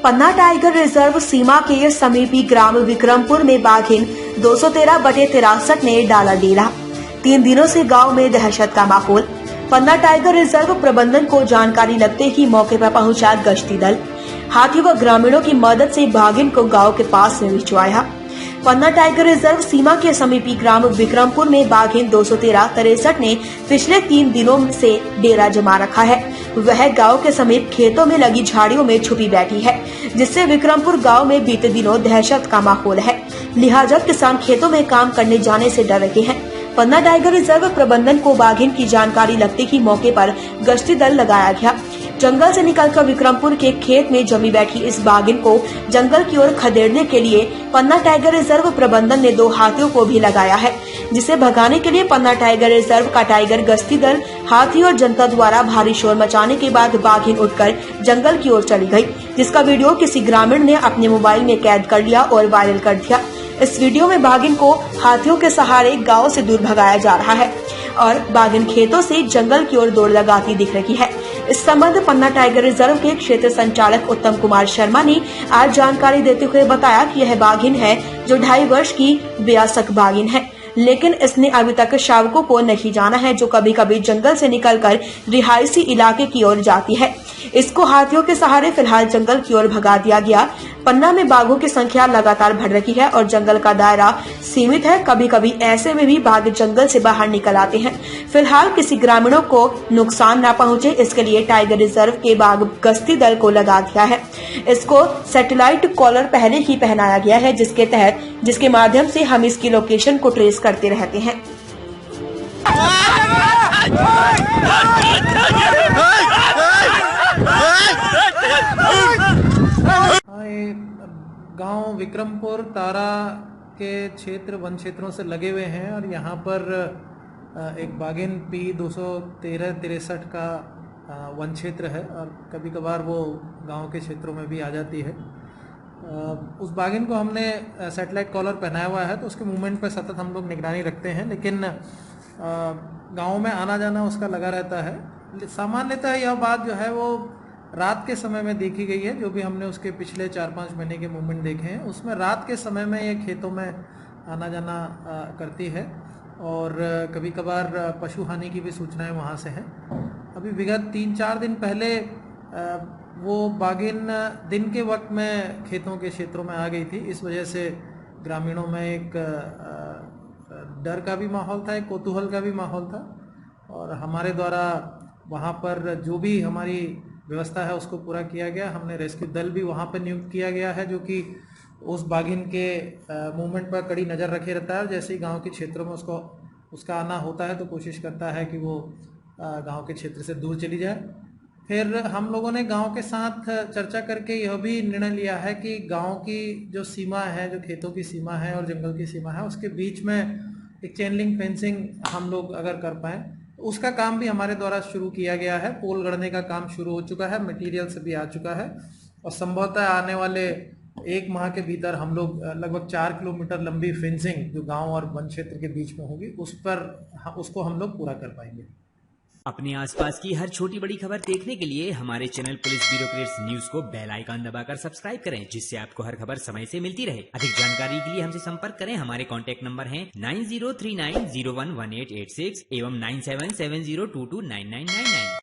पन्ना tiger reserve सीमा के समीपी ग्राम विक्रमपुर में बाघिन 213/63 ने डाला डेरा। 3 दिनों से गांव में दहशत का माहौल। पन्ना टाइगर रिजर्व प्रबंधन को जानकारी लगते ही मौके पर पहुंचा गश्ती दल। हाथी व ग्रामीणों की मदद से बाघिन को गांव के पास में भिजवाया। पन्ना टाइगर रिजर्व सीमा के समीपी ग्राम विक्रमपुर में बाघिन 213/63 ने पिछले 3 दिनों से डेरा जमा रखा है। वह गांव के समीप खेतों में लगी झाड़ियों में छुपी बैठी है, जिससे विक्रमपुर गांव में बीते दिनों दहशत का माहौल है। लिहाजा किसान खेतों में काम करने जाने से डर रहे हैं। पन्ना टाइगर रिजर्व प्रबंधन को बाघिन की जानकारी लगते ही मौके पर गश्ती दल लगाया गया। जंगल से निकलकर विक्रमपुर के खेत में जमी बैठी इस बाघिन को जंगल की ओर खदेड़ने के लिए पन्ना टाइगर रिजर्व प्रबंधन ने 2 हाथियों को भी लगाया है, जिसे भगाने के लिए पन्ना टाइगर रिजर्व का टाइगर गश्ती दल, हाथी और जनता द्वारा भारी शोर मचाने के बाद बाघिन उठकर जंगल की ओर चली गई, जिसका वीडियो किसी ग्रामीण ने अपने मोबाइल में कैद कर लिया और वायरल कर दिया। इस वीडियो में बाघिन को हाथियों के सहारे गांव से दूर भगाया जा रहा है और बाघिन खेतों से जंगल की ओर दौड़ लगाती दिख रही है। इस संबंध पन्ना टाइगर रिजर्व के क्षेत्र संचालक उत्तम कुमार शर्मा ने आज जानकारी देते हुए बताया कि यह बाघिन है जो 2.5 वर्ष की वयस्क बाघिन है, लेकिन इसने अभी तक शावकों को नहीं जाना है, जो कभी कभी जंगल से निकलकर रिहायशी इलाके की ओर जाती है। इसको हाथियों के सहारे फिलहाल जंगल की ओर भगा दिया गया। पन्ना में बाघों की संख्या लगातार बढ़ रही है और जंगल का दायरा सीमित है। कभी कभी ऐसे में भी बाघ जंगल से बाहर निकल आते हैं। फिलहाल किसी ग्रामीणों को नुकसान न पहुंचे, इसके लिए टाइगर रिजर्व के बाघ गश्ती दल को लगा दिया है। इसको सैटेलाइट कॉलर पहले ही पहनाया गया है, जिसके माध्यम से हम इसकी लोकेशन को ट्रेस करते रहते हैं। गांव विक्रमपुर तारा के क्षेत्र वन क्षेत्रों से लगे हुए हैं और यहाँ पर एक बाघिन P 213/63 का वन क्षेत्र है और कभी कभार वो गांव के क्षेत्रों में भी आ जाती है। उस बाघिन को हमने सैटेलाइट कॉलर पहनाया हुआ है, तो उसके मूवमेंट पर सतत हम लोग निगरानी रखते हैं, लेकिन गांव में आना जाना उसका लगा रहता है। सामान्यतः यह बात जो है वो रात के समय में देखी गई है। जो भी हमने उसके पिछले 4-5 महीने के मूवमेंट देखे हैं, उसमें रात के समय में ये खेतों में आना जाना करती है और कभी कभार पशु हानि की भी सूचनाएं वहाँ से हैं। अभी विगत 3-4 दिन पहले वो बाघिन दिन के वक्त में खेतों के क्षेत्रों में आ गई थी। इस वजह से ग्रामीणों में एक डर का भी माहौल था, एक कौतूहल का भी माहौल था और हमारे द्वारा वहाँ पर जो भी हमारी व्यवस्था है उसको पूरा किया गया। हमने रेस्क्यू दल भी वहाँ पर नियुक्त किया गया है, जो कि उस बाघिन के मूवमेंट पर कड़ी नज़र रखे रहता है। जैसे ही गांव के क्षेत्रों में उसका आना होता है तो कोशिश करता है कि वो गांव के क्षेत्र से दूर चली जाए। फिर हम लोगों ने गांव के साथ चर्चा करके यह भी निर्णय लिया है कि गांव की जो सीमा है, जो खेतों की सीमा है और जंगल की सीमा है, उसके बीच में एक चेन लिंक फेंसिंग हम लोग अगर कर पाएँ, उसका काम भी हमारे द्वारा शुरू किया गया है। पोल गढ़ने का काम शुरू हो चुका है, मटेरियल से भी आ चुका है और संभवतः आने वाले 1 माह के भीतर हम लोग लगभग 4 किलोमीटर लंबी फेंसिंग जो गांव और वन क्षेत्र के बीच में होगी, उसको हम लोग पूरा कर पाएंगे। अपने आसपास की हर छोटी बड़ी खबर देखने के लिए हमारे चैनल पुलिस ब्यूरोक्रेट्स न्यूज को बेल आइकन दबाकर सब्सक्राइब करें, जिससे आपको हर खबर समय से मिलती रहे। अधिक जानकारी के लिए हमसे संपर्क करें। हमारे कॉन्टैक्ट नंबर हैं 9039011886 एवं 9770229999।